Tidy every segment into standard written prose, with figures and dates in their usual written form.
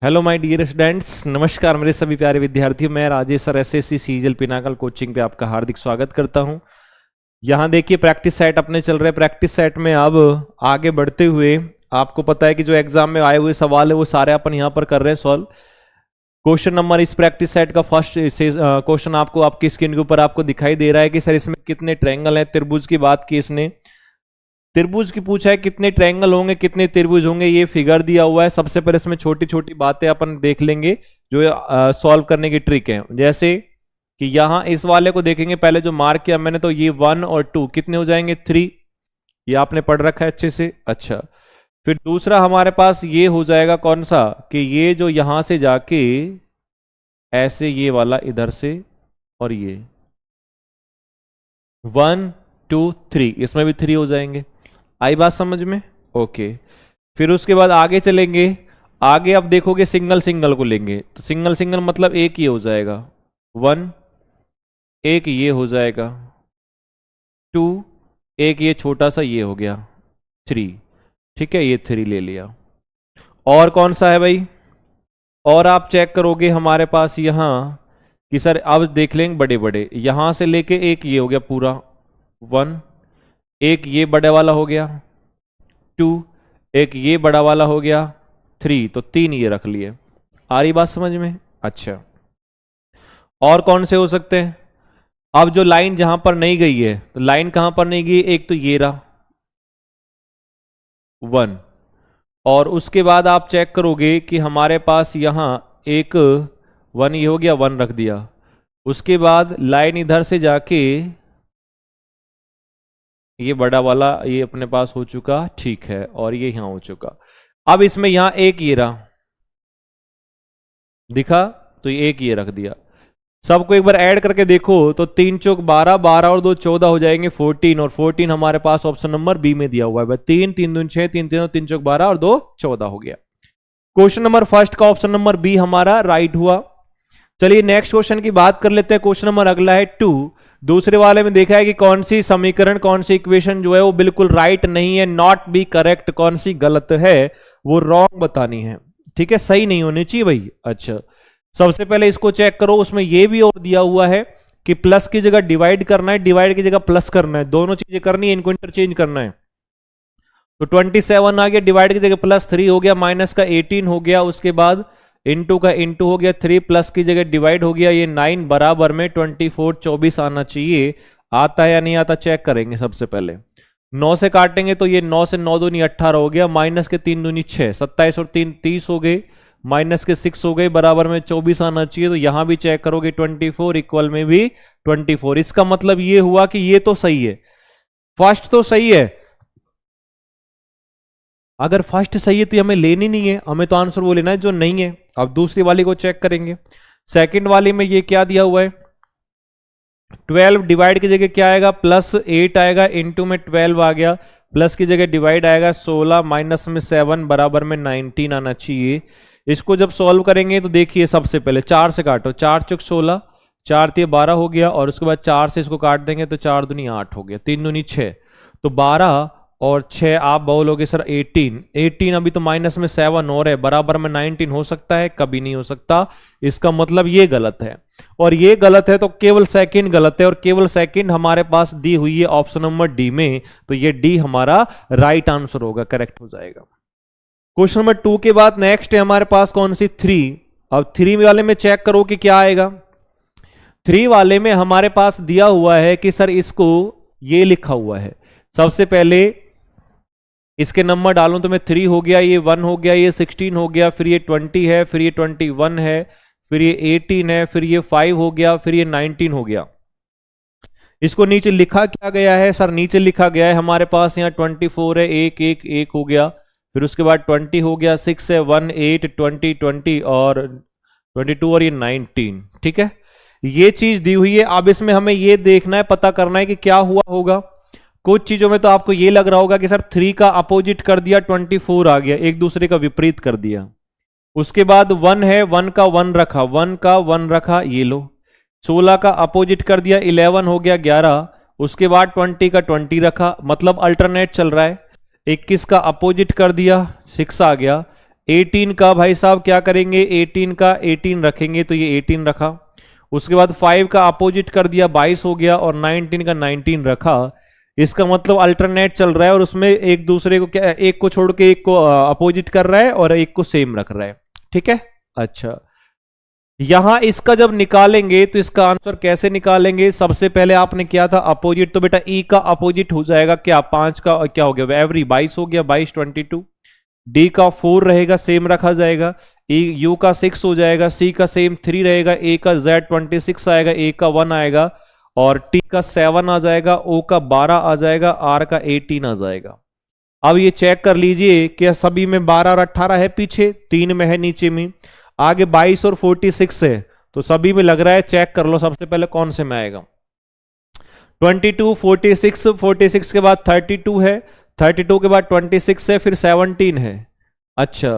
Hello my dear students, नमस्कार मेरे सभी प्यारे विद्यार्थियों। मैं Rajesh sir SSC CGL Pinnacle coaching पे आपका हार्दिक स्वागत करता हूं। यहां देखिए प्रैक्टिस सेट अपने चल रहे हैं। प्रैक्टिस सेट में अब आगे बढ़ते हुए आपको पता है कि जो एग्जाम में आए हुए सवाल है वो सारे अपन यहां पर कर रहे हैं सॉल्व। क्वेश्चन नंबर इस प्रैक्टिस सेट का फर्स्ट क्वेश्चन आपको आपकी स्क्रीन के ऊपर आपको दिखाई दे रहा है कि सर इसमें कितने ट्रायंगल हैं। त्रिभुज की बात की इसने, त्रिभुज की पूछा है कितने ट्रायंगल होंगे, कितने त्रिभुज होंगे, ये फिगर दिया हुआ है। सबसे पहले इसमें छोटी छोटी बातें अपन देख लेंगे जो सॉल्व करने की ट्रिक है। जैसे कि यहां इस वाले को देखेंगे, पहले जो मार्क किया मैंने तो ये 1 और 2 कितने हो जाएंगे 3, ये आपने पढ़ रखा है अच्छे से। अच्छा, फिर दूसरा हमारे पास ये हो जाएगा कौन सा कि ये जो यहां से जाके ऐसे ये वाला इधर से और ये 1 2 3 इसमें भी 3 हो जाएंगे। आई बात समझ में? ओके, फिर उसके बाद आगे चलेंगे। आगे अब देखोगे सिंगल सिंगल को लेंगे तो सिंगल सिंगल मतलब एक ये हो जाएगा 1, एक ये हो जाएगा 2, एक ये छोटा सा ये हो गया 3। ठीक है, ये 3 ले लिया। और कौन सा है भाई? और आप चेक करोगे हमारे पास यहां कि सर अब देख लेंगे बड़े बड़े, यहां से लेके एक ये हो गया पूरा 1, एक ये बड़े वाला हो गया 2, एक ये बड़ा वाला हो गया 3, तो 3 ये रख लिए। आ रही बात समझ में? अच्छा, और कौन से हो सकते हैं? अब जो लाइन जहां पर नहीं गई है तो लाइन कहां पर नहीं गई? एक तो ये रहा 1, और उसके बाद आप चेक करोगे कि हमारे पास यहां एक 1 ये हो गया, 1 रख दिया। उसके बाद लाइन इधर से जाके ये बड़ा वाला ये अपने पास हो चुका, ठीक है, और ये यहां हो चुका। अब इसमें यहां एक ये रहा दिखा तो ये एक ये रख दिया। सबको एक बार ऐड करके देखो तो 3 चौक 12, 12 और 2 14 हो जाएंगे 14, और 14 हमारे पास ऑप्शन नंबर बी में दिया हुआ है। 3 3 दूनी 6, 3 3 3 चौक 12 और 2 14 हो गया। क्वेश्चन नंबर फर्स्ट का ऑप्शन नंबर बी हमारा राइट हुआ। चलिए नेक्स्ट क्वेश्चन की बात कर लेते हैं। क्वेश्चन नंबर अगला है 2। दूसरे वाले में देखा है कि कौन सी समीकरण, कौन सी इक्वेशन जो है वो बिल्कुल राइट नहीं है, नॉट बी करेक्ट, कौन सी गलत है वो रॉन्ग बतानी है। ठीक है, सही नहीं होनी चाहिए भाई। अच्छा, सबसे पहले इसको चेक करो। उसमें ये भी और दिया हुआ है कि प्लस की जगह डिवाइड करना है, डिवाइड की जगह प्लस करना है, दोनों चीजें करनी है, इनको इंटरचेंज करना है। तो 27 आ गया, डिवाइड की जगह प्लस 3 हो गया, माइनस का 18 हो गया, उसके बाद इंटू का इंटू हो गया 3, प्लस की जगह डिवाइड हो गया ये 9, बराबर में 24 24 आना चाहिए। आता है या नहीं आता चेक करेंगे। सबसे पहले 9 से काटेंगे तो ये 9 से 9 दूनी 18 हो गया, माइनस के 3 दूनी 6, 27 और 3 30 हो गए, माइनस के 6 हो गए, बराबर में 24 आना चाहिए। तो यहां भी चेक करोगे 24 इक्वल में भी 24। इसका मतलब ये हुआ कि ये तो सही है, फर्स्ट तो सही है। अगर फर्स्ट सही है तो हमें लेनी नहीं है, हमें तो आंसर वो लेना है जो नहीं है। अब दूसरी वाली को चेक करेंगे। सेकंड वाली में ये क्या दिया हुआ है? 12 डिवाइड की जगह क्या आएगा? प्लस 8 आएगा, इंटू में 12 आ गया, प्लस की जगह डिवाइड आएगा 16, माइनस में 7, बराबर में 19 आना चाहिए। इसको जब सॉल्व करेंगे तो देखिए सबसे पहले 4 से काटो, 4 चौक 16, 4 3 12 हो गया, और उसके बाद 4 से इसको काट देंगे तो 4 दूनी 8 हो गया, 3 दूनी 6, तो 12 और 6 आप बोलोगे सर 18, 18 अभी तो माइनस में 7 और है, बराबर में 19 हो सकता है? कभी नहीं हो सकता। इसका मतलब ये गलत है, और ये गलत है तो केवल सेकंड गलत है, और केवल सेकंड हमारे पास दी हुई है ऑप्शन नंबर डी में, तो ये डी हमारा राइट आंसर होगा, करेक्ट हो जाएगा। क्वेश्चन नंबर 2 के बाद नेक्स्ट है हमारे पास कौन सी? 3। अब 3 वाले में चेक करो कि क्या आएगा। 3 वाले में हमारे पास दिया हुआ है कि सर इसको ये लिखा हुआ है। सबसे पहले इसके नंबर डालूं तो मैं 3 हो गया, ये 1 हो गया, ये 16 हो गया, फिर ये 20 है, फिर ये 21 है, फिर ये 18 है, फिर ये 5 हो गया, फिर ये 19 हो गया। इसको नीचे लिखा क्या गया है? सर नीचे लिखा गया है हमारे पास यहाँ 24 है, 1 1 1 हो गया, फिर उसके बाद 20 हो गया, 6 है, 1 8 20 20 और 22 और ये 19। ठीक है, ये चीज दी हुई है। अब इसमें हमें ये देखना है, पता करना है कि क्या हुआ होगा। कुछ चीजों में तो आपको ये लग रहा होगा कि सर 3 का अपोजिट कर दिया, 24 आ गया, एक दूसरे का विपरीत कर दिया। उसके बाद 1 है, 1 का 1 रखा, 1 का 1 रखा, ये लो। 16 का अपोजिट कर दिया, 11 हो गया 11। उसके बाद 20 का 20 रखा, मतलब अल्टरनेट चल रहा है। 21 का अपोजिट कर दिया, 6 आ गया। 18 का भाई साहब क्या करेंगे, 18 का 18 रखेंगे तो ये 18 रखा। उसके बाद 5 का अपोजिट कर दिया 22 हो गया, और 19 का 19 रखा। इसका मतलब अल्टरनेट चल रहा है और उसमें एक दूसरे को क्या, एक को छोड़ के एक को अपोजिट कर रहा है और एक को सेम रख रहा है। ठीक है, अच्छा यहां इसका जब निकालेंगे तो इसका आंसर कैसे निकालेंगे, सबसे पहले आपने किया था अपोजिट, तो बेटा ई का अपोजिट हो जाएगा क्या, 5 का क्या हो गया एवरी 22 हो गया, 22 22। डी का 4 रहेगा सेम रखा जाएगा, यू का 6 हो जाएगा, सी का सेम 3 रहेगा, ए का जेड 26 आएगा, ए का 1 आएगा, और टी का 7 आ जाएगा, ओ का 12 आ जाएगा, आर का 18 आ जाएगा। अब ये चेक कर लीजिए कि सभी में 12 और 18 है, पीछे 3 में है, नीचे में, आगे 22 और 46 है, तो सभी में लग रहा है। चेक कर लो सबसे पहले कौन से में आएगा। 22 46, 46 के बाद 32 है, 32 के बाद 26 है, फिर 17 है। अच्छा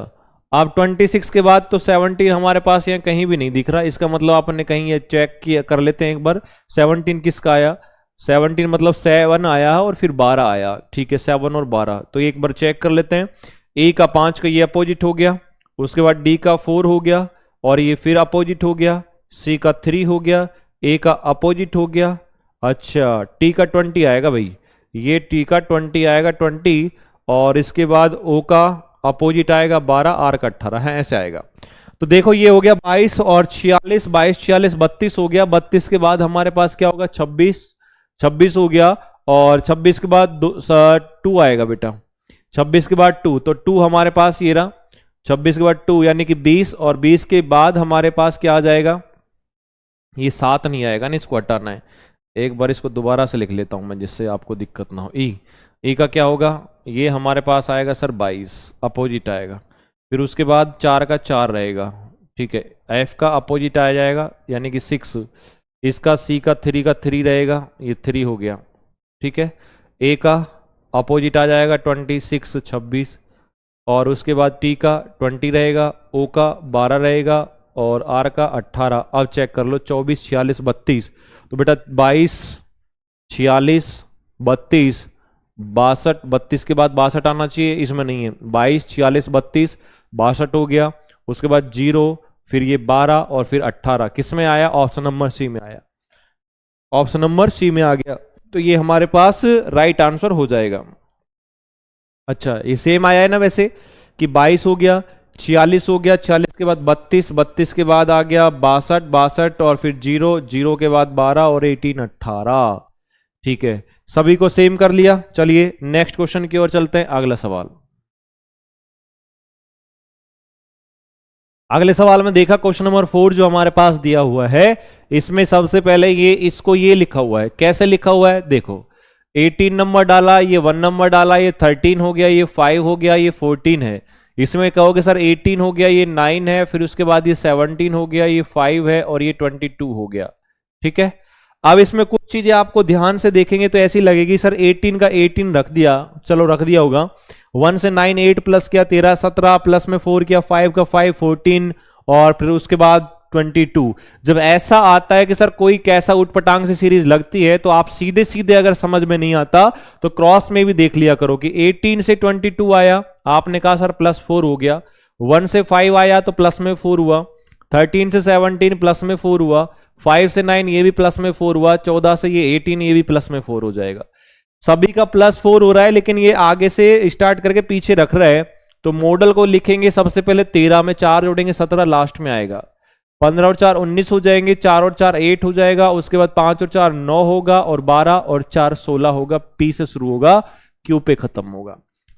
अब 26 के बाद तो 17 हमारे पास यहाँ कहीं भी नहीं दिख रहा, इसका मतलब आपने कहीं ये चेक किया, कर लेते हैं एक बार। 17 किसका आया, 17 मतलब 7 आया और फिर 12 आया। ठीक है, 7 और 12, तो एक बार चेक कर लेते हैं। ए का 5 का ये अपोजिट हो गया, उसके बाद डी का 4 हो गया और ये फिर अपोजिट हो गया, सी का 3 हो गया, ए का अपोजिट हो गया। अच्छा टी का 20 आएगा भाई, ये टी का 20 आएगा 20, और इसके बाद ओ का अपोजिट आएगा 12, आर का 18 है, ऐसे आएगा। तो देखो ये हो गया 22 और 46, 22 46 32 हो गया। 32 के बाद हमारे पास क्या होगा, 26, 26 हो गया, और 26 के बाद 2 आएगा बेटा, 26 के बाद 2, तो 2 हमारे पास ये रहा, 26 के बाद 2 यानी कि 20, और 20 के बाद हमारे पास क्या आ जाएगा, ये 7 नहीं आएगा ना, इसको हटाना है। एक बार इसको दोबारा से लिख लेता हूं मैं, जिससे आपको दिक्कत ना हो। ई का क्या होगा, ये हमारे पास आएगा सर 22, अपोजिट आएगा। फिर उसके बाद 4 का 4 रहेगा। ठीक है, एफ का अपोजिट आ जाएगा यानी कि 6, इसका सी का 3 का 3 रहेगा, ये 3 हो गया। ठीक है, ए का अपोजिट आ जाएगा 26 26, और उसके बाद टी का 20 रहेगा, ओ का 12 रहेगा, और आर का 18। अब चेक कर लो 24 46 32, तो बेटा 22 46 32 62, 32 के बाद 62 आना चाहिए, इसमें नहीं है। 22 46 32 62 हो गया, उसके बाद 0, फिर ये 12 और फिर 18 किस में आया, ऑप्शन नंबर सी में आया, ऑप्शन नंबर सी में आ गया। तो ये हमारे पास राइट आंसर हो जाएगा। अच्छा ये सेम आया है ना वैसे, कि 22 हो गया, 46 हो गया, 46 के बाद 32, 32 के बाद आ गया 62 62, और फिर 0, 0 के बाद 12 और 18 18। ठीक है, सभी को सेम कर लिया। चलिए नेक्स्ट क्वेश्चन की ओर चलते हैं। अगला सवाल, अगले सवाल में देखा क्वेश्चन नंबर 4 जो हमारे पास दिया हुआ है, इसमें सबसे पहले ये इसको ये लिखा हुआ है, कैसे लिखा हुआ है देखो, 18 नंबर डाला, ये 1 नंबर डाला, ये 13 हो गया, ये 5 हो गया, ये 14 है। इसमें कहोगे सर 18 हो गया, ये 9 है, फिर उसके बाद ये 17 हो गया, ये 5 है, और ये 22 हो गया। ठीक है, अब इसमें कुछ चीजें आपको ध्यान से देखेंगे तो ऐसी लगेगी सर 18 का 18 रख दिया, चलो रख दिया होगा। 1 से 9 8 प्लस किया 13 17, प्लस में 4 किया 5 का 5 14, और फिर उसके बाद 22। जब ऐसा आता है कि सर कोई कैसा उटपटांग से सीरीज लगती है, तो आप सीधे सीधे अगर समझ में नहीं आता तो क्रॉस में भी देख लिया करो कि 18 से 22 आया, आपने कहा सर +4 हो गया। 1 से 5 आया तो प्लस में 4 हुआ, 13 से 17 प्लस में 4 हुआ, 5 से 9 ये भी प्लस में 4 हुआ, 14 से ये 18 ये भी प्लस में 4 हो जाएगा। सभी का +4 हो रहा है, लेकिन ये आगे से स्टार्ट करके पीछे रख रहा है, तो मॉडल को लिखेंगे सबसे पहले 13 में 4 जोड़ेंगे 17 लास्ट में आएगा, 15 और 4 19 हो जाएंगे, 4 और 4 8 हो जाएगा, उसके बाद 5 और 4 9 होगा, और 12 और 4 16 होगा। पी से शुरू होगा, क्यू पे खत्म होगा,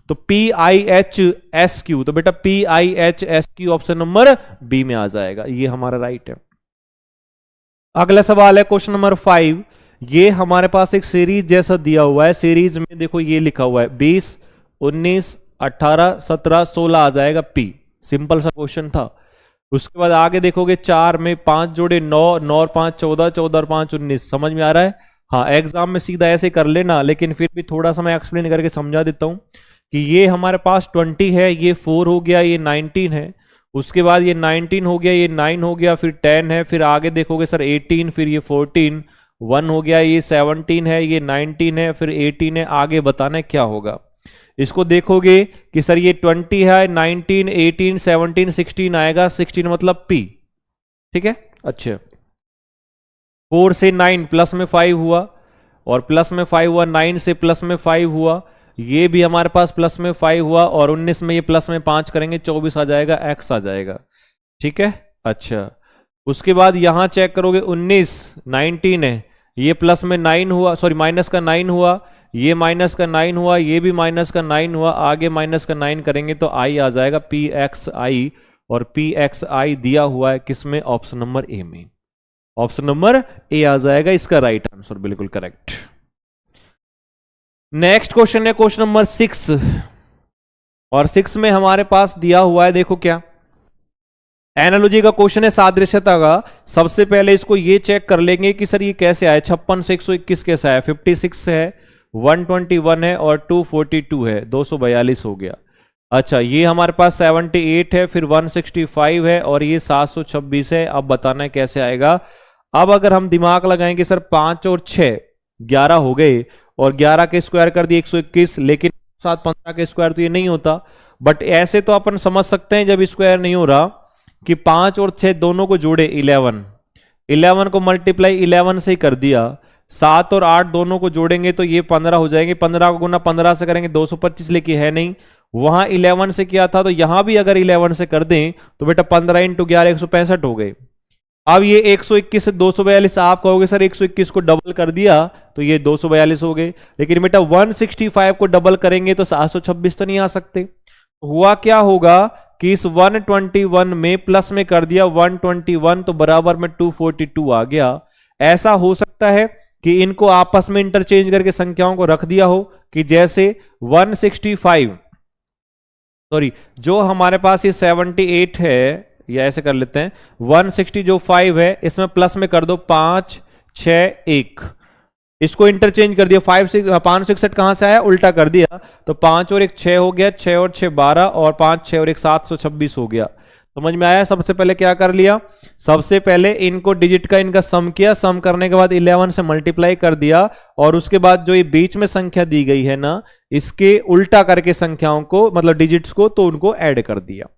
तो PIHSQ, तो बेटा PIHSQ ऑप्शन नंबर बी में आ जाएगा, ये हमारा राइट है। अगला सवाल है क्वेश्चन नंबर 5, ये हमारे पास एक सीरीज जैसा दिया हुआ है, सीरीज में देखो ये लिखा हुआ है 20 19 18 17 16 आ जाएगा पी, सिंपल सा क्वेश्चन था। उसके बाद आगे देखोगे 4 में 5 जोड़े 9 9 और 5 14 14 और 5 19, समझ में आ रहा है। हाँ एग्जाम में सीधा ऐसे कर लेना, लेकिन फिर भी थोड़ा सा मैं एक्सप्लेन करके समझा देता हूं कि ये हमारे पास 20 है, ये 4 हो गया, ये 19 है, उसके बाद ये 19 हो गया, ये 9 हो गया, फिर 10 है, फिर आगे देखोगे सर 18, फिर ये 14, 1 हो गया, ये 17 है, ये 19 है, फिर 18 है, आगे बताना है क्या होगा। इसको देखोगे कि सर ये 20 है, 19, 18, 17, 16 आएगा, 16 मतलब P। ठीक है, अच्छा 4 से 9 प्लस में 5 हुआ, और प्लस में 5 हुआ, 9 से प्लस में 5 हुआ, ये भी हमारे पास प्लस में 5 हुआ, और 19 में ये प्लस में 5 करेंगे 24 आ जाएगा, x आ जाएगा। ठीक है, अच्छा उसके बाद यहां चेक करोगे 19, 19 है, ये प्लस में 9 हुआ, सॉरी माइनस का 9 हुआ, ये माइनस का 9 हुआ, ये भी माइनस का 9 हुआ, आगे माइनस का 9 करेंगे तो i आ जाएगा pxi, और pxi दिया हुआ है किसमें, ऑप्शन नंबर ए में, ऑप्शन नंबर ए आ जाएगा इसका राइट आंसर, बिल्कुल करेक्ट। नेक्स्ट क्वेश्चन है क्वेश्चन नंबर 6, और 6 में हमारे पास दिया हुआ है, देखो क्या एनालॉजी का क्वेश्चन है, सादृश्यता का। सबसे पहले इसको ये चेक कर लेंगे कि सर ये कैसे आया, 56 से 121 कैसे आया, 56 है, 121 है, और 242 है, 242 हो गया। अच्छा ये हमारे पास 78 है, फिर 165 है, और ये 726 है। अब बताना है कैसे आएगा। अब अगर हम दिमाग लगाएंगे सर 5 और 6 11 हो गए, और 11 के स्क्वायर कर दिए 121, लेकिन 7 15 के स्क्वायर तो ये नहीं होता। बट ऐसे तो अपन समझ सकते हैं जब स्क्वायर नहीं हो रहा कि 5 और 6 दोनों को जोड़े 11 को मल्टीप्लाई 11 से ही कर दिया, 7 और 8 दोनों को जोड़ेंगे तो ये 15 हो जाएंगे, 15 को गुना 15 से करेंगे 225, लेकिन है नहीं, वहां 11 से किया था, तो यहां भी अगर 11 से कर दें तो बेटा 15 इंटू 11 165 हो गए। अब ये 121 से 242, आप कहोगे सर 121 को डबल कर दिया तो ये 242 हो गए, लेकिन बेटा 165 को डबल करेंगे तो 726 तो नहीं आ सकते। हुआ क्या होगा कि इस 121 में प्लस में कर दिया 121, तो बराबर में 242 आ गया। ऐसा हो सकता है कि इनको आपस में इंटरचेंज करके संख्याओं को रख दिया हो, कि जैसे 165 सॉरी जो हमारे पास ये 78 है, या ऐसे कर लेते हैं 160 जो 5 है इसमें प्लस में कर दो 5 6 1, इसको इंटरचेंज कर दिया, 561 कहां से आया, उल्टा कर दिया, तो 5 और 1 6 हो गया, 6 और 6 12, और 5 6 और 1 726 हो गया। समझ में आया। सबसे पहले क्या कर लिया, सबसे पहले इनको डिजिट का इनका सम किया, सम करने के बाद 11 से मल्टीप्लाई कर दिया, और उसके बाद जो ये बीच में संख्या दी गई है ना, इसके उल्टा करके संख्याओं को मतलब डिजिट्स को, तो उनको ऐड कर दिया।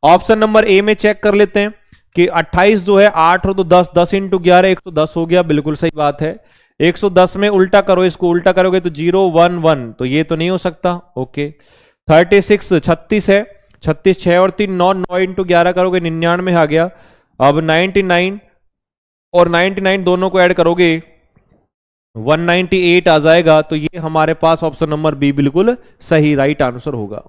ऑप्शन नंबर ए में चेक कर लेते हैं कि 28 जो है 8 हो तो 10, 10 इंटू 11 110 हो गया, बिल्कुल सही बात है। 110 में उल्टा करो, इसको उल्टा करोगे तो 0 1 1, तो ये तो नहीं हो सकता। ओके 36 36 है, 36 6 और 3 9, 9 इंटू 11 करोगे 99 आ गया। अब 99 और 99 दोनों को ऐड करोगे 198 आ जाएगा, तो ये हमारे पास ऑप्शन नंबर बी बिल्कुल सही राइट आंसर होगा।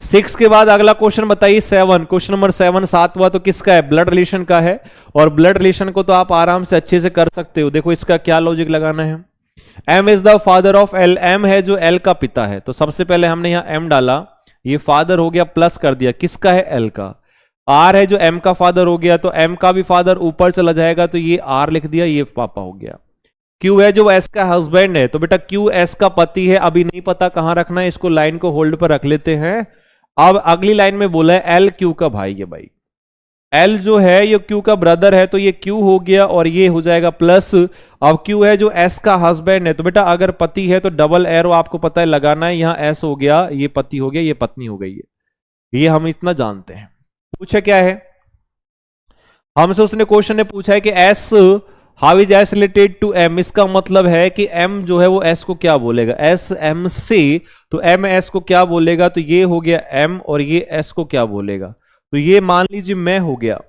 6 के बाद अगला क्वेश्चन बताइए 7, क्वेश्चन नंबर 7 7वां, तो किसका है, ब्लड रिलेशन का है, और ब्लड रिलेशन को तो आप आराम से अच्छे से कर सकते हो। देखो इसका क्या लॉजिक लगाना है, M is the father of L, M है जो L का पिता है, तो सबसे पहले हमने यहां M डाला, ये फादर हो गया, प्लस कर दिया किसका है, L का। R है जो M का फादर हो गया, तो M का भी फादर ऊपर चला जाएगा, तो ये R लिख दिया, ये पापा हो गया। Q है जो S का हस्बैंड है, तो बेटा Q S का पति है, अभी नहीं पता कहां रखना है, इसको लाइन को होल्ड पर रख लेते हैं। अब अगली लाइन में बोला है L Q का भाई है, भाई L जो है ये Q का ब्रदर है, तो ये Q हो गया, और ये हो जाएगा प्लस। अब Q है जो S का हस्बैंड है, तो बेटा अगर पति है तो डबल एरो आपको पता है लगाना है, यहां S हो गया, ये पति हो गया, ये पत्नी हो गई है, ये हम इतना जानते हैं। पूछे क्या है हमसे, उसने क्वेश्चन ने पूछा है कि S how is S related to M, इसका मतलब है कि M जो है वो S को क्या बोलेगा, S M से, तो M S को क्या बोलेगा, तो ये हो गया M, और ये S को क्या बोलेगा, तो ये मान लीजिए मैं हो गया,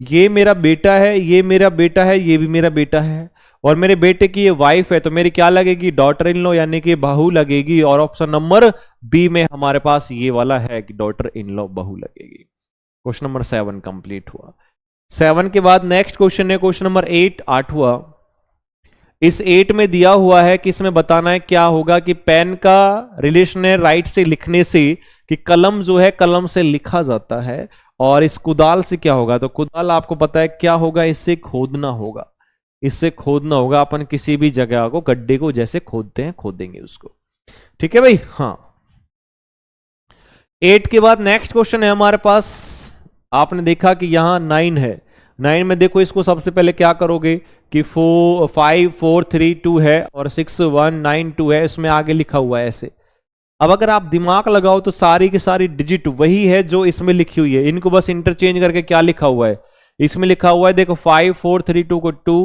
ये मेरा बेटा है, ये मेरा बेटा है, ये भी मेरा बेटा है, और मेरे बेटे की ये वाइफ है, तो मेरी क्या लगेगी, डॉटर इन लॉ यानी कि बहू लगेगी, और ऑप्शन नंबर बी में हमारे पास ये वाला है कि डॉटर इन लॉ बहू लगेगी। क्वेश्चन नंबर 7 कंप्लीट हुआ। 7 के बाद नेक्स्ट क्वेश्चन है क्वेश्चन नंबर 8 8वां। इस 8 में दिया हुआ है कि इसमें बताना है क्या होगा, कि पेन का रिलेशन है राइट से लिखने से, कि कलम जो है कलम से लिखा जाता है, और इस कुदाल से क्या होगा, तो कुदाल आपको पता है क्या होगा, इससे खोदना होगा, इससे खोदना होगा, अपन किसी भी जगह को गड्ढे को जैसे खोदते हैं खोदेंगे उसको, ठीक है भाई। हाँ 8 के बाद नेक्स्ट क्वेश्चन है हमारे पास, आपने देखा कि यहां 9 है, 9 में देखो इसको सबसे पहले क्या करोगे कि 4 5 4 3 2 है, और 6 1 9 2 है, इसमें आगे लिखा हुआ है ऐसे। अब अगर आप दिमाग लगाओ तो सारी की सारी डिजिट वही है जो इसमें लिखी हुई है, इनको बस इंटरचेंज करके क्या लिखा हुआ है, इसमें लिखा हुआ है देखो 5 4 3 2 को 2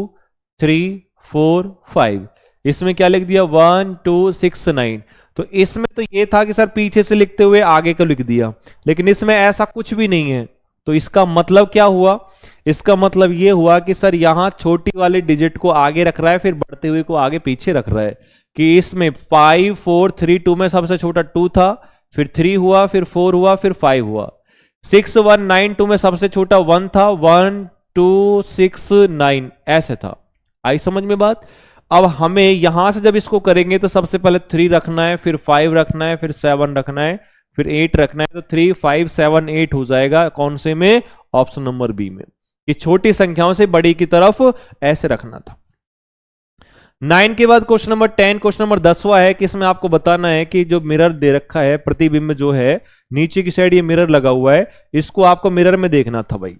3 4 5, इसमें क्या लिख दिया 1 2 6 9। तो इसमें तो ये था कि सर पीछे से लिखते हुए आगे को लिख दिया, लेकिन इसमें ऐसा कुछ भी नहीं है। तो इसका मतलब क्या हुआ, इसका मतलब ये हुआ कि सर यहां छोटी वाली डिजिट को आगे रख रहा है, फिर बढ़ते हुए को आगे पीछे रख रहा है। कि इसमें 5 4 3 2 में सबसे छोटा 2 था, फिर 3 हुआ, फिर 4 हुआ, फिर 5 हुआ। 6 1 9 2 में सबसे छोटा 1 था, 1 2 6 9 ऐसे था। आई समझ में बात। अब हमें यहां से जब इसको करेंगे तो सबसे पहले 3 रखना है, फिर 5 रखना है, फिर 7 रखना है, फिर 8 रखना है। तो 3 5 7 8 हो जाएगा कौन से में, ऑप्शन नंबर बी में। कि छोटी संख्याओं से बड़ी की तरफ ऐसे रखना था। 9 के बाद क्वेश्चन नंबर 10, क्वेश्चन नंबर 10वां है कि इसमें आपको बताना है कि जो मिरर दे रखा है, प्रतिबिंब जो है नीचे की साइड ये मिरर लगा हुआ है, इसको आपको मिरर में देखना था भाई।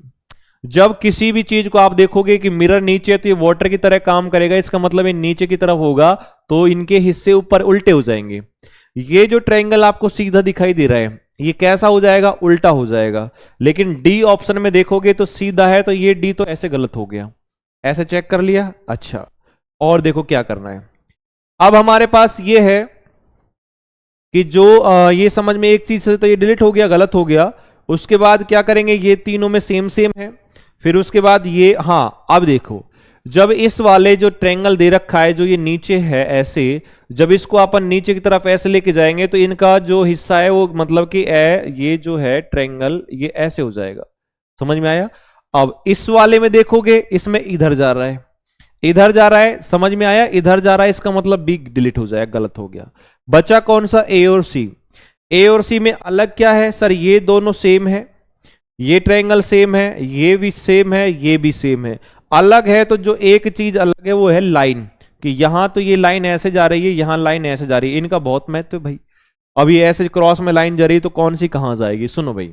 जब किसी भी चीज को आप देखोगे कि मिरर नीचे है तो ये वाटर की तरह काम करेगा, इसका मतलब ये नीचे की तरफ होगा तो इनके हिस्से ऊपर उल्टे हो जाएंगे। ये जो ट्रायंगल आपको सीधा दिखाई दे रहा है ये कैसा हो जाएगा, उल्टा हो जाएगा। लेकिन डी ऑप्शन में देखोगे तो सीधा है, तो ये डी तो ऐसे गलत हो गया। ऐसे चेक कर लिया। अच्छा, और देखो क्या करना है। अब हमारे पास ये है कि जो ये समझ में एक चीज से तो ये डिलीट हो गया, गलत हो गया। उसके बाद क्या करेंगे, ये तीनों में सेम सेम है। फिर उसके बाद ये, हाँ अब देखो, जब इस वाले जो ट्रायंगल दे रखा है जो ये नीचे है ऐसे, जब इसको अपन नीचे की तरफ ऐसे लेके जाएंगे तो इनका जो हिस्सा है वो मतलब कि ये जो है ट्रायंगल ये ऐसे हो जाएगा। समझ में आया। अब इस वाले में देखोगे इसमें इधर जा रहा है, इधर जा रहा है, समझ में आया, इधर जा रहा है, इसका मतलब बी डिलीट हो जाएगा, गलत हो गया। बचा कौन सा, ए और सी। ए और सी में अलग क्या है सर, ये दोनों सेम है, ये ट्रायंगल सेम है, ये भी सेम है, ये भी सेम है। अलग है तो जो एक चीज अलग है वो है लाइन, कि यहां तो ये लाइन ऐसे जा रही है, यहां लाइन ऐसे जा रही है, इनका बहुत महत्व है भाई। अब ये ऐसे क्रॉस में लाइन जा रही है तो कौन सी कहां जाएगी, सुनो भाई।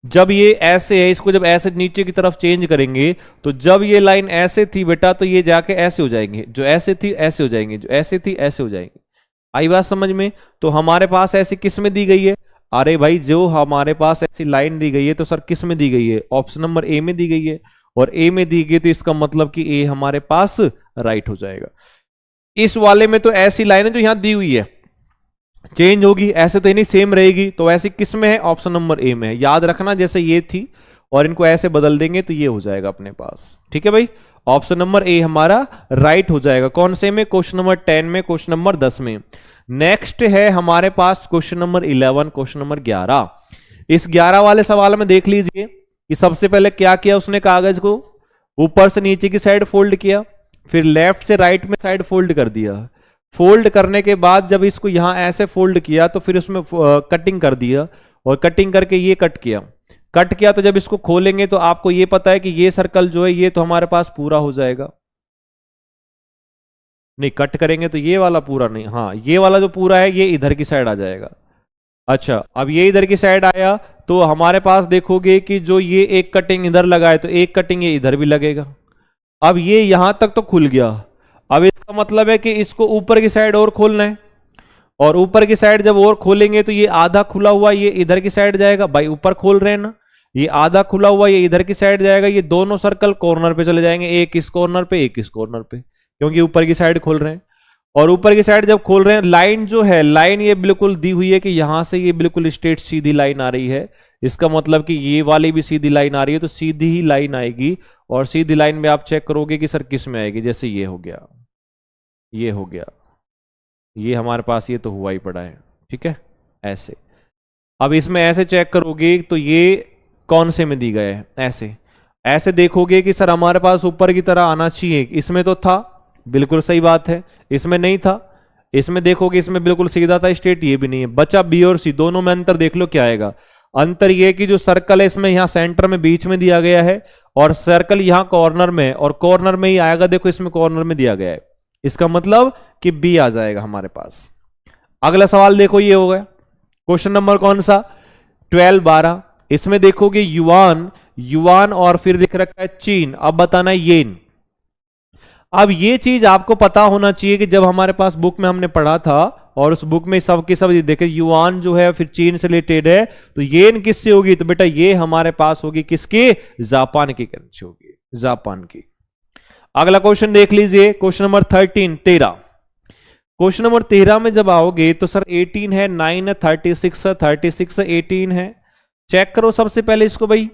जब ये ऐसे है, इसको जब ऐसे नीचे की तरफ चेंज करेंगे तो जब ये लाइन ऐसे थी बेटा तो ये जाके ऐसे हो जाएंगे, जो ऐसे थी ऐसे हो जाएंगे, जो ऐसे थी ऐसे हो जाएंगे। आई बात समझ में। तो हमारे पास ऐसी किस में दी गई है, अरे भाई जो हमारे पास ऐसी लाइन दी गई है तो सर किस में दी गई है, ऑप्शन नंबर ए में दी गई है। और ए में दी गई तो इसका मतलब कि ए हमारे पास राइट हो जाएगा। इस वाले में तो ऐसी लाइन है जो यहां दी हुई है चेंज होगी, ऐसे तो नहीं सेम रहेगी, तो ऐसे किस में है, ऑप्शन नंबर ए में है। याद रखना जैसे ये थी और इनको ऐसे बदल देंगे तो ये हो जाएगा अपने पास। ठीक है भाई, ऑप्शन नंबर ए हमारा राइट हो जाएगा। कौन से में, क्वेश्चन नंबर 10 में, क्वेश्चन नंबर 10 में। नेक्स्ट है हमारे पास क्वेश्चन नंबर 11, क्वेश्चन नंबर 11। इस 11 वाले सवाल में देख लीजिए कि सबसे पहले क्या किया उसने, कागज को ऊपर से नीचे की साइड फोल्ड किया, फिर लेफ्ट से राइट में साइड फोल्ड कर दिया। फोल्ड करने के बाद जब इसको यहां ऐसे फोल्ड किया तो फिर उसमें कटिंग कर दिया, और कटिंग करके ये कट किया तो जब इसको खोलेंगे तो आपको ये पता है कि ये सर्कल जो है ये तो हमारे पास पूरा हो जाएगा। नहीं, कट करेंगे तो ये वाला पूरा नहीं, हाँ ये वाला जो पूरा है ये इधर की साइड आ जाएगा। अच्छा, अब ये इधर की साइड आया तो हमारे पास देखोगे कि जो ये एक कटिंग इधर लगा है तो एक कटिंग ये इधर भी लगेगा। अब ये यहां तक तो खुल गया। अब इसका मतलब है कि इसको ऊपर की साइड और खोलना है, और ऊपर की साइड जब और खोलेंगे तो ये आधा खुला हुआ ये इधर की साइड जाएगा। भाई ऊपर खोल रहे हैं ना, ये आधा खुला हुआ ये इधर की साइड जाएगा। ये दोनों सर्कल कॉर्नर पे चले जाएंगे, एक इस कॉर्नर पे एक इस कॉर्नर पे, क्योंकि ऊपर की साइड खोल रहे हैं। और ऊपर की साइड जब खोल रहे हैं, लाइन जो है, लाइन ये बिल्कुल दी हुई है कि यहां से ये बिल्कुल स्ट्रेट सीधी लाइन आ रही है। इसका मतलब कि ये वाली भी सीधी लाइन आ रही है, तो सीधी ही लाइन आएगी। और सीधी लाइन में आप चेक करोगे कि सर किस में आएगी, जैसे ये हो गया, ये हो गया, ये हमारे पास ये तो हुआ ही पड़ा है। ठीक है, ऐसे। अब इसमें ऐसे चेक करोगे तो ये कौन से में दी गए है, ऐसे ऐसे देखोगे कि सर हमारे पास ऊपर की तरह आना चाहिए, इसमें तो था, बिल्कुल सही बात है, इसमें नहीं था। इसमें देखोगे इसमें बिल्कुल सीधा था स्ट्रेट, ये भी नहीं है। बचा बी और सी, दोनों में अंतर देख लो क्या आएगा। अंतर ये कि जो सर्कल है इसमें यहां सेंटर में बीच में दिया गया है, और सर्कल यहां कॉर्नर में, और कॉर्नर में ही आएगा, देखो इसमें कॉर्नर में दिया गया है, इसका मतलब कि बी आ जाएगा हमारे पास। अगला सवाल देखो, ये हो गया क्वेश्चन नंबर कौन सा, 12 इसमें देखोगे युआन और फिर दिख रखा है चीन। अब बताना येन। अब ये चीज आपको पता होना चाहिए कि जब हमारे पास बुक में हमने पढ़ा था और उस बुक में सब की सब देखे युआन जो है फिर चीन से रिलेटेड है, तो येन किससे होगी, तो बेटा ये हमारे पास होगी किसकी, जापान की करेंसी होगी, जापान की। अगला क्वेश्चन देख लीजिए, क्वेश्चन नंबर 13। क्वेश्चन नंबर 13 में जब आओगे तो सर 18 है, 9 है, 36 है, 36 है, 18 है। चेक करो सबसे पहले इसको भाई,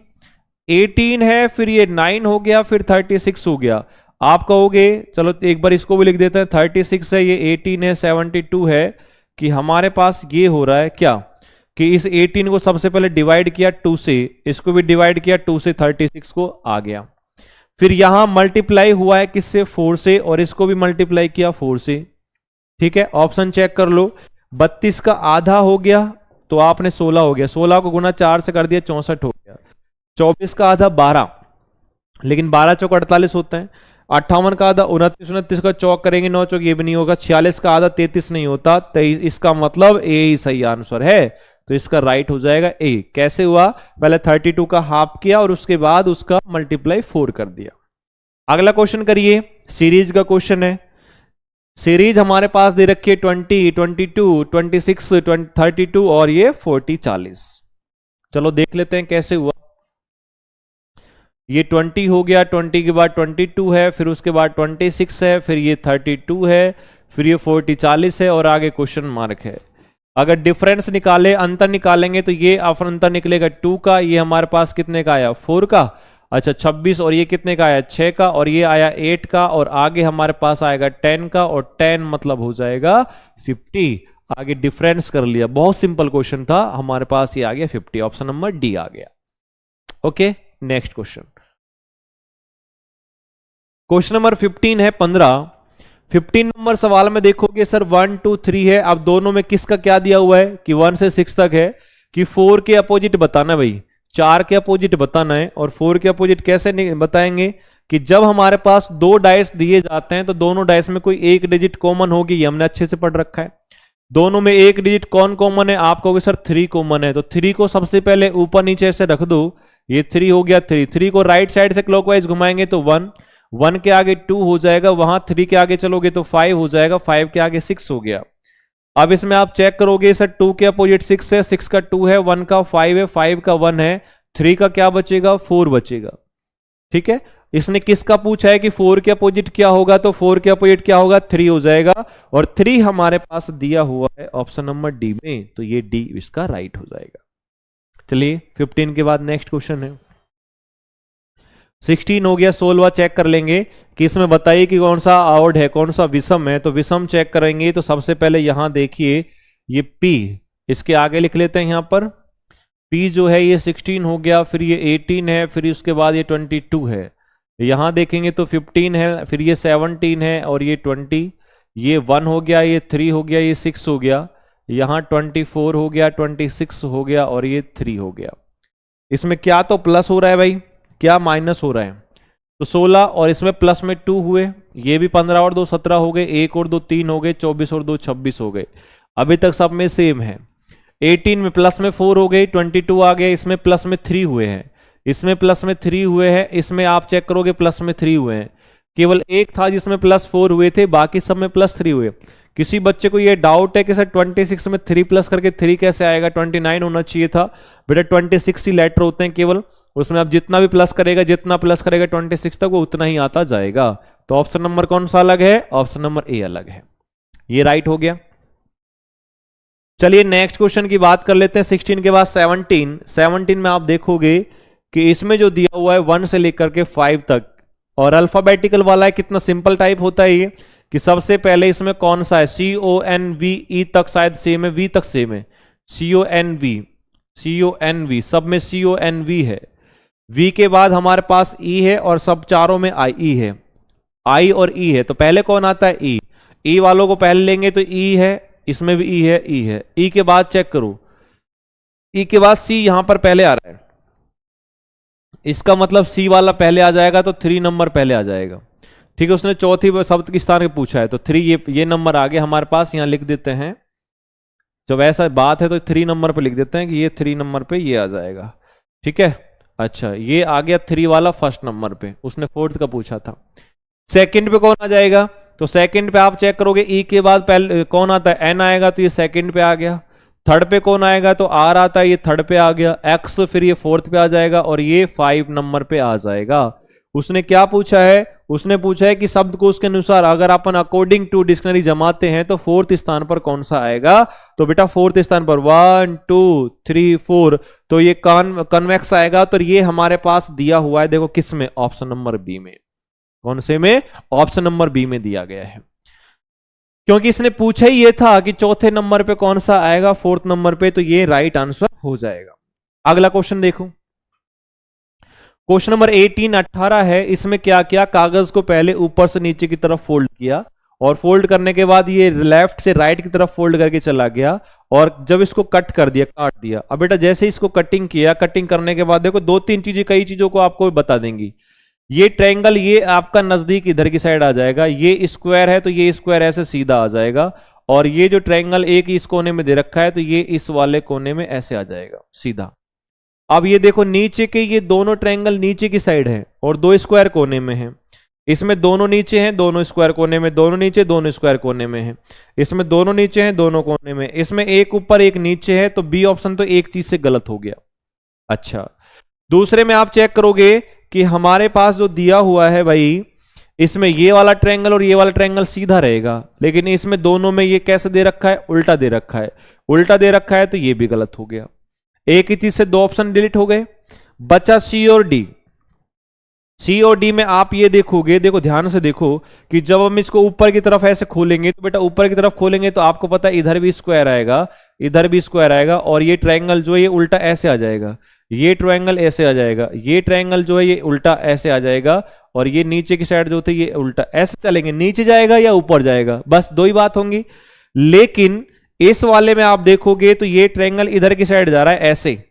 18 है, फिर ये 9 हो गया, फिर 36 हो गया। आप कहोगे चलो एक बार इसको भी लिख देते हैं, 36 है, ये 18 है, 72 है, कि हमारे पास ये हो रहा है क्या कि इस 18 को सबसे पहले डिवाइड किया 2 से, इसको भी डिवाइड किया 2 से, 36 को आ गया। फिर यहां मल्टीप्लाई हुआ है किससे, 4 से, और इसको भी मल्टीप्लाई किया 4 से। ठीक है, ऑप्शन चेक कर लो, 32 का आधा हो गया तो आपने 16 हो गया, 16 को गुना 4 से कर दिया 64 हो गया। 24 का आधा 12, लेकिन 12 चौक 48 होता है। 58 का आधा 29, 29 का चौक करेंगे 9 चौक ये भी नहीं होगा। 46 का आधा 33 नहीं होता, 23, इसका मतलब ए ही सही आंसर है, तो इसका राइट हो जाएगा ए। कैसे हुआ, पहले 32 का हाफ किया और उसके बाद उसका मल्टीप्लाई 4 कर दिया। अगला क्वेश्चन करिए, सीरीज का क्वेश्चन है। सीरीज हमारे पास दे रखी है 20, 22, 26, 32 और ये 40, 40। चलो देख लेते हैं कैसे हुआ। ये 20 हो गया, 20 के बाद 22 है, फिर उसके बाद 26 है, फिर ये 32 है, फिर ये 40, 40 है, और आगे क्वेश्चन मार्क है। अगर डिफरेंस निकाले, अंतर निकालेंगे, तो ये अंतर निकलेगा 2 का, ये हमारे पास कितने का आया 4 का, अच्छा 26, और ये कितने का आया 6 का, और ये आया 8 का, और आगे हमारे पास आएगा 10 का, और 10 मतलब हो जाएगा 50। आगे डिफरेंस कर लिया, बहुत सिंपल क्वेश्चन था, हमारे पास ये आ गया 50, ऑप्शन नंबर डी आ गया। Okay, next question, question number 15 है 15। 15 नंबर सवाल में देखोगे सर 1, 2, 3 है, अब दोनों में किसका क्या दिया हुआ है कि 1 से 6 तक है, कि 4 के अपोजिट बताना भाई, 4 के अपोजिट बताना है। और 4 के अपोजिट कैसे बताएंगे कि जब हमारे पास 2 डाइस दिए जाते हैं तो दोनों डाइस में कोई एक डिजिट कॉमन होगी, ये हमने अच्छे से पढ़ रखा है। दोनों में एक डिजिट कौन कॉमन है, आप कहोगे सर 3 कॉमन है, तो 3 को सबसे पहले ऊपर नीचे से रख दो, ये 3 हो गया 3, 3 को राइट साइड से क्लॉकवाइज घुमाएंगे तो 1, 1 के आगे 2 हो जाएगा, वहां 3 के आगे चलोगे तो 5 हो जाएगा, 5 के आगे 6 हो गया। अब इसमें आप चेक करोगे सर 2 के अपोजिट 6 है, 6 का 2 है, 1 का 5 है, 5 का 1 है, 3 का क्या बचेगा 4 बचेगा। ठीक है, इसने किसका पूछा है कि 4 के अपोजिट क्या होगा, तो 4 के अपोजिट क्या होगा 3 हो जाएगा, और 3 हमारे पास दिया हुआ है ऑप्शन नंबर डी में, तो ये डी इसका राइट हो जाएगा। चलिए 15 के बाद नेक्स्ट क्वेश्चन है 16 हो गया, 16वां चेक कर लेंगे कि इसमें बताइए कि कौन सा ऑड है, कौन सा विषम है। तो विषम चेक करेंगे तो सबसे पहले यहां देखिए ये P, इसके आगे लिख लेते हैं यहां पर P जो है ये 16 हो गया, फिर ये 18 है, फिर उसके बाद ये 22 है। यहां देखेंगे तो 15 है, फिर ये 17 है, और ये 20, ये 1 हो गया, ये 3 हो गया, ये 6 हो गया, यहां 24 हो गया, 26 हो गया, और ये 3 हो गया। इसमें क्या तो प्लस हो रहा है भाई, क्या माइनस हो रहा है, तो 16 और इसमें प्लस में 2 हुए, ये भी 15 और 2 17 हो गए, 1 और 2 3 हो गए, 24 और 2 26 हो गए। अभी तक सब में सेम है। 18 में प्लस में 4 हो गई, 22 आ गए, इसमें प्लस में 3 हुए हैं, इसमें प्लस में 3 हुए हैं, इसमें आप चेक करोगे प्लस में 3 हुए हैं। केवल एक था जिसमें प्लस 4 हुए थे, बाकी सब में प्लस 3 हुए। किसी बच्चे को ये डाउट है कि सर 26 में 3 प्लस करके 3 कैसे आएगा, 29 होना चाहिए था। बेटा 26 ही लेटर होते हैं केवल, उसमें आप जितना भी प्लस करेगा, जितना प्लस करेगा 26 तक वो उतना ही आता जाएगा। तो ऑप्शन नंबर कौन सा अलग है, ऑप्शन नंबर ए अलग है, ये राइट हो गया। चलिए नेक्स्ट क्वेश्चन की बात कर लेते हैं 16 के बाद 17 में आप देखोगे कि इसमें जो दिया हुआ है 1 से लेकर के 5 तक, और अल्फाबेटिकल वाला है, कितना सिंपल टाइप होता है ये कि सबसे पहले इसमें कौन सा है CONVE तक शायद सेम है, V तक सेम है, CONV सब में CONV है। V के बाद हमारे पास E है, और सब चारों में IE है, I और E है। तो पहले कौन आता है E वालों को पहले लेंगे तो E है, इसमें भी E है, E है। E के बाद चेक करो, E के बाद C यहां पर पहले आ रहा है, इसका मतलब C वाला पहले आ जाएगा, तो 3 नंबर पहले आ जाएगा। ठीक है, उसने चौथी शब्द की स्थान पे पूछा है, तो 3 ये नंबर आगे हमारे पास, यहां लिख देते हैं। जब ऐसा बात है तो 3 नंबर पे लिख देते हैं कि ये 3 नंबर पे ये आ जाएगा। ठीक है, अच्छा ये आ गया 3 वाला फर्स्ट नंबर पे, उसने 4th का पूछा था। सेकंड पे कौन आ जाएगा, तो सेकंड पे आप चेक करोगे ई के बाद पहले कौन आता है, एन आएगा, तो ये सेकंड पे आ गया। थर्ड पे कौन आएगा, तो आर आता है, ये थर्ड पे आ गया। एक्स फिर ये फोर्थ पे आ जाएगा और ये 5 नंबर पे आ जाएगा। उसने क्या पूछा है, उसने पूछा है कि शब्दकोश के अनुसार अगर अपन अकॉर्डिंग टू डिक्शनरी जमाते हैं तो फोर्थ स्थान पर कौन सा आएगा। तो बेटा फोर्थ स्थान पर 1 2 3 4, तो ये कन्वेक्स आएगा। तो ये हमारे पास दिया हुआ है, देखो किस में, ऑप्शन नंबर बी में। कौन से में, ऑप्शन नंबर बी में दिया गया है, क्योंकि इसने पूछा ही ये था कि चौथे नंबर पे कौन सा आएगा, फोर्थ नंबर पे, तो ये राइट आंसर हो जाएगा। अगला क्वेश्चन देखो, क्वेश्चन नंबर 18 है। इसमें क्या किया, कागज को पहले ऊपर से नीचे की तरफ फोल्ड किया और फोल्ड करने के बाद ये लेफ्ट से राइट की तरफ फोल्ड करके चला गया और जब इसको कट कर दिया, काट दिया। अब बेटा जैसे इसको कटिंग किया, कटिंग करने के बाद देखो 2-3 चीजें, कई चीजों को आपको बता देंगी। ये ट्रायंगल ये आपका नजदीक इधर की साइड आ जाएगा, ये स्क्वायर है तो ये स्क्वायर ऐसे सीधा आ जाएगा, और ये जो ट्रायंगल एक इस कोने में दे रखा है तो ये इस वाले कोने में ऐसे आ जाएगा सीधा। अब ये देखो नीचे के ये दोनों ट्रायंगल नीचे की साइड है और 2 स्क्वायर कोने में है। इसमें दोनों नीचे हैं, दोनों स्क्वायर कोने में, दोनों नीचे दोनों स्क्वायर कोने में है। इसमें दोनों नीचे हैं, दोनों कोने में। इसमें एक ऊपर एक नीचे है, तो बी ऑप्शन तो एक चीज से गलत हो गया। अच्छा, दूसरे में आप चेक करोगे कि हमारे पास जो दिया हुआ है भाई, इसमें ये वाला ट्रायंगल और ये वाला ट्रायंगल सीधा रहेगा, लेकिन इसमें दोनों में ये कैसे दे रखा है, उल्टा दे रखा है। उल्टा दे रखा है तो ये भी गलत हो गया। एक ही चीज से 2 ऑप्शन डिलीट हो गए, बचा सी और डी। सी और डी में आप ये देखोगे, देखो ध्यान से देखो कि जब हम इसको ऊपर की तरफ ऐसे खोलेंगे, तो बेटा ऊपर की तरफ खोलेंगे तो आपको पता है इधर भी स्क्वायर आएगा, इधर भी स्क्वायर आएगा, और ये ट्रायंगल जो है ये उल्टा ऐसे आ जाएगा, ये ट्रायंगल ऐसे आ जाएगा, ये ट्रायंगल जो है ये उल्टा ऐसे आ जाएगा, और ये नीचे की साइड जो थी ये उल्टा ऐसे चलेंगे, नीचे जाएगा या ऊपर जाएगा, बस 2 ही बात होंगी। लेकिन इस वाले में आप देखोगे तो ये ट्रायंगल इधर की साइड जा रहा है ऐसे,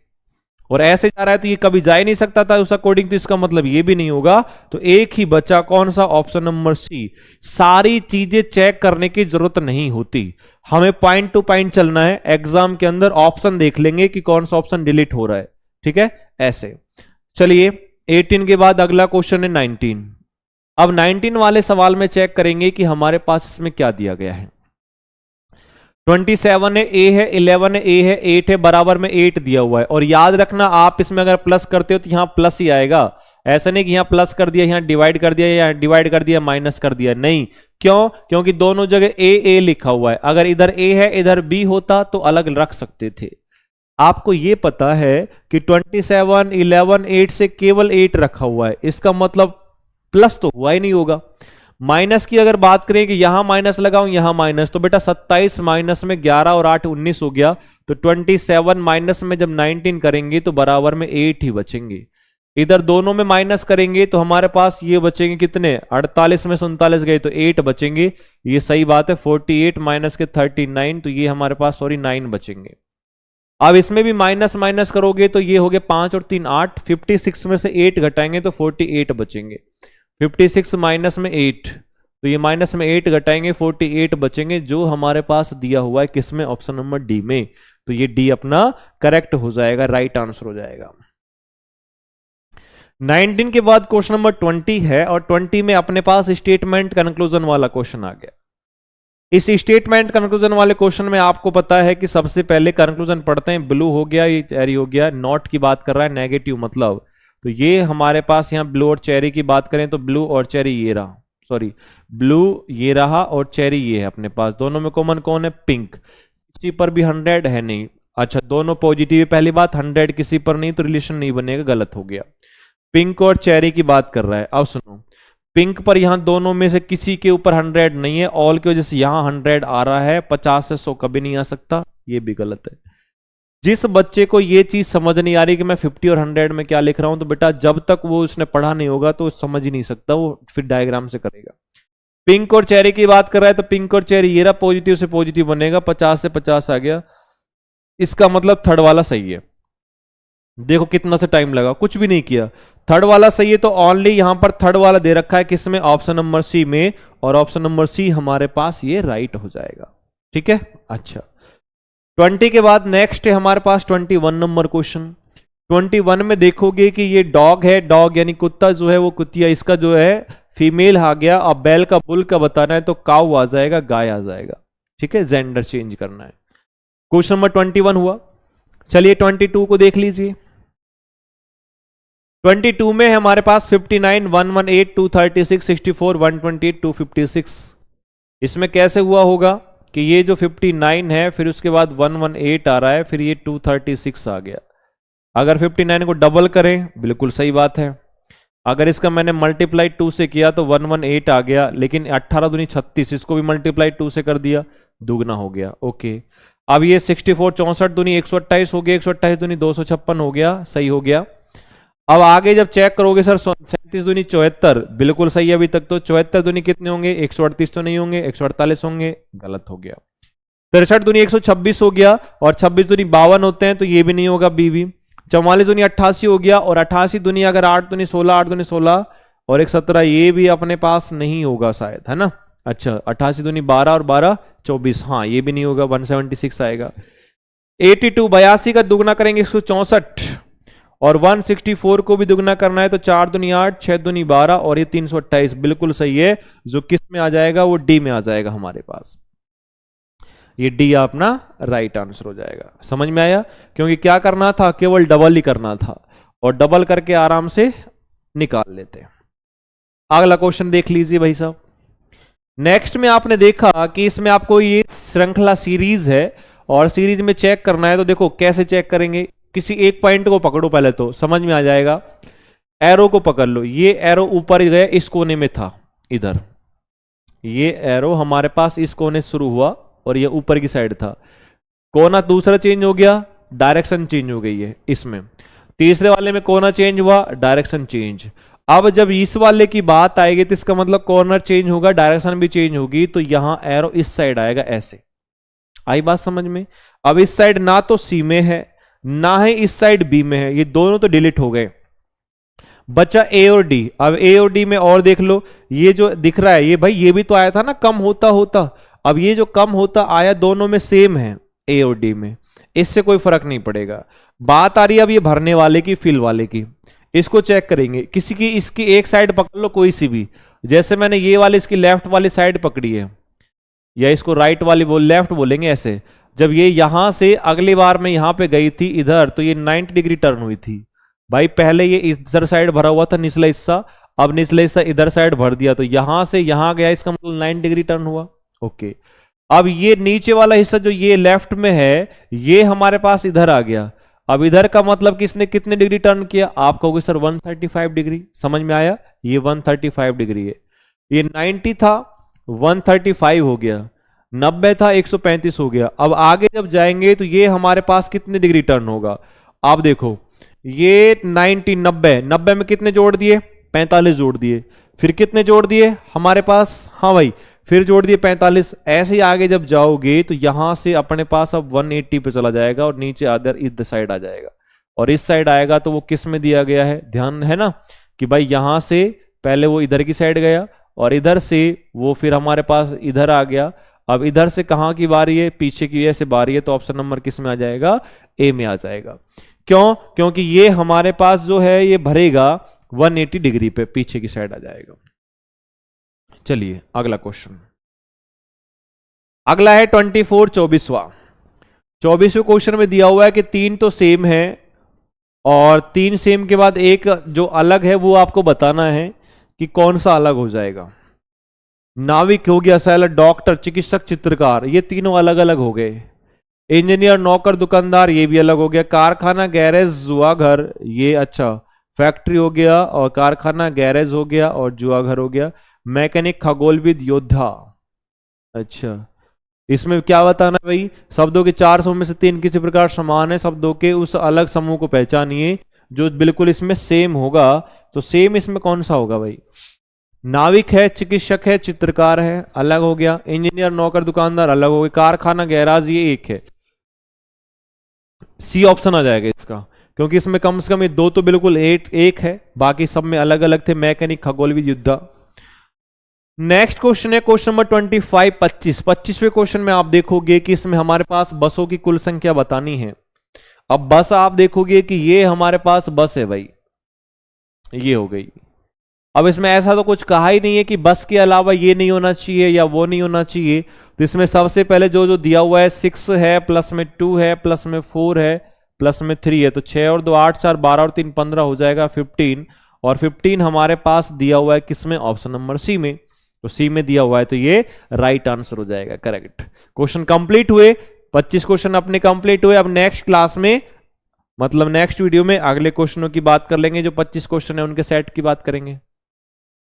और ऐसे जा रहा है तो ये कभी जा ही नहीं सकता था उस अकॉर्डिंग, तो इसका मतलब ये भी नहीं होगा। तो एक ही बचा, कौन सा, ऑप्शन नंबर सी। सारी चीजें चेक करने की जरूरत नहीं होती, हमें पॉइंट टू पॉइंट चलना है। एग्जाम के अंदर ऑप्शन देख लेंगे कि कौन सा ऑप्शन डिलीट हो रहा है, ठीक है, ऐसे। चलिए 18 के बाद अगला क्वेश्चन है 19। अब 19 वाले सवाल में चेक करेंगे कि हमारे पास इसमें क्या दिया गया है। 27 है, ए है, 11 है, ए है, 8 है, बराबर में 8 दिया हुआ है। और याद रखना, आप इसमें अगर प्लस करते हो तो यहां प्लस ही आएगा, ऐसा नहीं कि यहां प्लस कर दिया, यहां डिवाइड कर दिया, या डिवाइड कर दिया माइनस कर दिया, नहीं। क्यों, क्योंकि दोनों जगह ए लिखा हुआ है। अगर इधर ए है इधर बी होता तो अलग रख सकते थे। आपको यह पता है कि 27, 11, 8 से केवल 8 रखा हुआ है, इसका मतलब प्लस तो हुआ ही नहीं होगा। माइनस की अगर बात करें कि यहां माइनस लगाऊं यहां माइनस, तो बेटा 27 माइनस में 11 और 8 19 हो गया, तो 27 माइनस में जब 19 करेंगे तो बराबर में 8 ही बचेंगे। इधर दोनों में माइनस करेंगे तो हमारे पास ये बचेंगे कितने, 48 में 39 गए तो 8 बचेंगे। ये सही बात है, 48 माइनस के 39, तो ये हमारे पास 9 बचेंगे। अब इसमें भी माइनस माइनस करोगे तो ये हो गया 5 और 3 8, 56 में से 8 घटाएंगे तो 48 बचेंगे। 56 माइनस में 8, तो ये माइनस में 8 घटाएंगे 48 बचेंगे, जो हमारे पास दिया हुआ है किसमें, ऑप्शन नंबर डी में। तो ये डी अपना करेक्ट हो जाएगा, राइट आंसर हो जाएगा। 19 के बाद क्वेश्चन नंबर 20 है, और 20 में अपने पास स्टेटमेंट कंक्लूजन वाला क्वेश्चन आ गया। इस स्टेटमेंट कंक्लूजन वाले क्वेश्चन में आपको पता है कि सबसे पहले कंक्लूजन पढ़ते हैं, ब्लू हो गया, ये चेरी हो गया, नॉट की बात कर रहा है, नेगेटिव मतलब, तो ये हमारे पास यहाँ ब्लू और चेरी की बात करें तो ब्लू और चेरी ये रहा, सॉरी ब्लू ये रहा और चेरी ये है अपने पास। दोनों में कॉमन कौन है, पिंक। किसी पर भी 100 है नहीं, अच्छा दोनों पॉजिटिव है, पहली बात 100 किसी पर नहीं तो रिलेशन नहीं बनेगा, गलत हो गया। पिंक और चेरी की बात कर रहा है। अब सुनो, पिंक पर यहां दोनों में से किसी के ऊपर 100 नहीं है, ऑल की वजह से यहां 100 आ रहा है, 50 से 100 कभी नहीं आ सकता, ये भी गलत है। जिस बच्चे को ये चीज समझ नहीं आ रही कि मैं 50 और 100 में क्या लिख रहा हूं, तो बेटा जब तक वो उसने पढ़ा नहीं होगा तो समझ ही नहीं सकता, वो फिर डायग्राम से करेगा। पिंक और चेरी की बात कर रहा है तो पिंक और चेरी ये रहा, पॉजिटिव से पॉजिटिव बनेगा, 50 से 50 आ गया, इसका मतलब थर्ड वाला सही है। देखो कितना से टाइम लगा, कुछ भी नहीं किया, थर्ड वाला सही है। तो ओनली यहां पर थर्ड वाला दे रखा है किसमें, ऑप्शन नंबर सी में, और ऑप्शन नंबर सी हमारे पास ये राइट हो जाएगा, ठीक है। अच्छा 20 के बाद नेक्स्ट है हमारे पास 21 नंबर क्वेश्चन। 21 में देखोगे कि ये डॉग है, डॉग यानी कुत्ता जो है वो कुतिया, इसका जो है फीमेल आ गया, अब बैल का बुल का बताना है तो काऊ आ जाएगा, गाय आ जाएगा। ठीक है, जेंडर चेंज करना है। क्वेश्चन नंबर 21 हुआ। चलिए 22 को देख लीजिए। 22 में हमारे पास 59, 118, 236, 64, 128, 256। इसमें कैसे हुआ होगा कि ये जो 59 है, फिर उसके बाद 118 आ रहा है, फिर ये 236 आ गया। अगर 59 को डबल करें, बिल्कुल सही बात है। अगर इसका मैंने मल्टीप्लाई 2 से किया तो 118 आ गया, लेकिन 18 दूनी 36, इसको भी मल्टीप्लाई 2 से कर दिया, दुगना हो गया। ओके, अब ये 64, 64 दूनी 128 हो गया, 128 दूनी 256 हो गया, सही हो गया। अब आगे जब चेक करोगे सर 37 दूनी 74, बिल्कुल सही है अभी तक तो। 74 दूनी कितने होंगे, 138 तो नहीं होंगे, 148 होंगे, गलत हो गया। 63 दूनी 126 हो गया, और 26 दूनी 52 होते हैं तो ये भी नहीं होगा, बी भी। 44 दूनी 88 हो गया, और 88 दूनी अगर 8 दूनी 16, 8 दूनी 16 और 1 17, ये भी अपने पास नहीं होगा शायद, है ना। अच्छा, 88 दूनी 12 और 12 24, हाँ ये भी नहीं होगा, 176 आएगा। 82 82 का दुगना करेंगे 164, और 164 को भी दुगना करना है तो 4 दूनी 8, 6 दूनी 12 और ये 328, बिल्कुल सही है। जो किस में आ जाएगा, वो डी में आ जाएगा हमारे पास। ये डी अपना राइट आंसर हो जाएगा। समझ में आया, क्योंकि क्या करना था, केवल डबल ही करना था, और डबल करके आराम से निकाल लेते। अगला क्वेश्चन देख लीजिए भाई साहब। नेक्स्ट में आपने देखा कि इसमें आपको ये श्रृंखला सीरीज है, और सीरीज में चेक करना है तो देखो कैसे चेक करेंगे। किसी एक पॉइंट को पकड़ो, पहले तो समझ में आ जाएगा। एरो को पकड़ लो, ये एरो ऊपर गया, इस कोने में था इधर, ये एरो हमारे पास इस कोने से शुरू हुआ और ये ऊपर की साइड था। कोना दूसरा चेंज हो गया, डायरेक्शन चेंज हो गई है इसमें। तीसरे वाले में कोना चेंज हुआ, डायरेक्शन चेंज। अब जब इस वाले की बात आएगी तो इसका मतलब कॉर्नर चेंज होगा, डायरेक्शन भी चेंज होगी, तो यहां एरो इस साइड आएगा, ऐसे। आई बात समझ में। अब इस साइड ना तो सी में है, ना ही इस साइड बी में है, ये दोनों तो डिलीट हो गए, बचा ए और डी। अब ए और डी में और देख लो, ये जो दिख रहा है ये भाई, ये भी तो आया था ना कम होता होता। अब ये जो कम होता आया, दोनों में सेम है ए और डी में, इससे कोई फर्क नहीं पड़ेगा। बात आ रही है अब ये भरने वाले की, फिल वाले की। इसको चेक करेंगे, किसी की इसकी एक साइड पकड़ लो, कोई सी भी। जैसे मैंने ये वाली इसकी लेफ्ट वाली साइड पकड़ी है, या इसको राइट वाली लेफ्ट बोलेंगे ऐसे। जब ये यहां से अगली बार में यहां पे गई थी इधर, तो ये 90 डिग्री टर्न हुई थी भाई। पहले ये इधर साइड भरा हुआ था निचला हिस्सा, अब निचला हिस्सा इधर साइड भर दिया, तो यहां से यहां गया, इसका मतलब 90 डिग्री टर्न हुआ। ओके, अब ये नीचे वाला हिस्सा जो ये लेफ्ट में है, ये हमारे पास इधर आ गया। अब इधर का मतलब किसने कितने डिग्री टर्न किया, आप कहोगे सर 135 डिग्री। समझ में आया, ये 135 डिग्री है। ये 90 था, 135 हो गया, 90 था, 135 हो गया। अब आगे जब जाएंगे तो ये हमारे पास कितने डिग्री टर्न होगा, आप देखो। ये 90 90 90 में कितने जोड़ दिए, 45 जोड़ दिए, फिर कितने जोड़ दिए हमारे पास, हाँ भाई, फिर जोड़ दिए 45। ऐसे ही आगे जब जाओगे तो यहां से अपने पास अब 180 पे चला जाएगा, और नीचे अदर इस साइड आ जाएगा, और इस साइड आएगा तो वो किस में दिया गया है, ध्यान है ना कि भाई यहां से पहले वो इधर की साइड गया, और इधर से वो फिर हमारे पास इधर आ गया। अब इधर से कहां की बारी है, पीछे की ऐसे बारी है, तो ऑप्शन नंबर किस में आ जाएगा, ए में आ जाएगा। क्यों, क्योंकि ये हमारे पास जो है ये भरेगा 180 डिग्री पे, पीछे की साइड आ जाएगा। चलिए अगला क्वेश्चन, अगला है 24 24वां। 24वें क्वेश्चन में दिया हुआ है कि 3 तो सेम है, और 3 सेम के बाद एक जो अलग है वो आपको बताना है कि कौन सा अलग हो जाएगा। नाविक हो गया, सैलर, डॉक्टर, चिकित्सक, चित्रकार, ये तीनों अलग अलग हो गए। इंजीनियर, नौकर, दुकानदार, ये भी अलग हो गया। कारखाना, गैरेज, जुआ घर, ये अच्छा फैक्ट्री हो गया, और कारखाना, गैरेज हो गया, और जुआ घर हो गया। मैकेनिक, खगोलविद, योद्धा। अच्छा, इसमें क्या बताना है भाई, शब्दों के 4 समूह में से 3 किसी प्रकार समान है, शब्दों के उस अलग समूह को पहचानिए जो बिल्कुल इसमें सेम होगा। तो सेम इसमें कौन सा होगा भाई, नाविक है, चिकित्सक है, चित्रकार है, अलग हो गया। इंजीनियर, नौकर, दुकानदार, अलग हो गया। कारखाना, गैराज, ये एक है, सी ऑप्शन आ जाएगा इसका, क्योंकि इसमें कम से कम ये 2 तो बिल्कुल एक है, बाकी सब में अलग अलग थे। मैकेनिक, खगोलविद, योद्धा। नेक्स्ट क्वेश्चन है क्वेश्चन नंबर 25 25। 25वें क्वेश्चन में आप देखोगे कि इसमें हमारे पास बसों की कुल संख्या बतानी है। अब बस आप देखोगे कि ये हमारे पास बस है भाई, ये हो गई। अब इसमें ऐसा तो कुछ कहा ही नहीं है कि बस के अलावा ये नहीं होना चाहिए या वो नहीं होना चाहिए। तो इसमें सबसे पहले जो जो दिया हुआ है 6 है, प्लस में 2 है, प्लस में 4 है, प्लस में 3 है, तो 6 और 2 8, 4 12 और 3 15 हो जाएगा 15। और 15 हमारे पास दिया हुआ है किसमें, ऑप्शन नंबर सी में। तो सी में दिया हुआ है तो ये राइट आंसर हो जाएगा, करेक्ट। क्वेश्चन कंप्लीट हुए, 25 क्वेश्चन अपने कंप्लीट हुए। अब नेक्स्ट क्लास में मतलब नेक्स्ट वीडियो में अगले क्वेश्चनों की बात कर लेंगे, जो 25 क्वेश्चन है उनके सेट की बात करेंगे।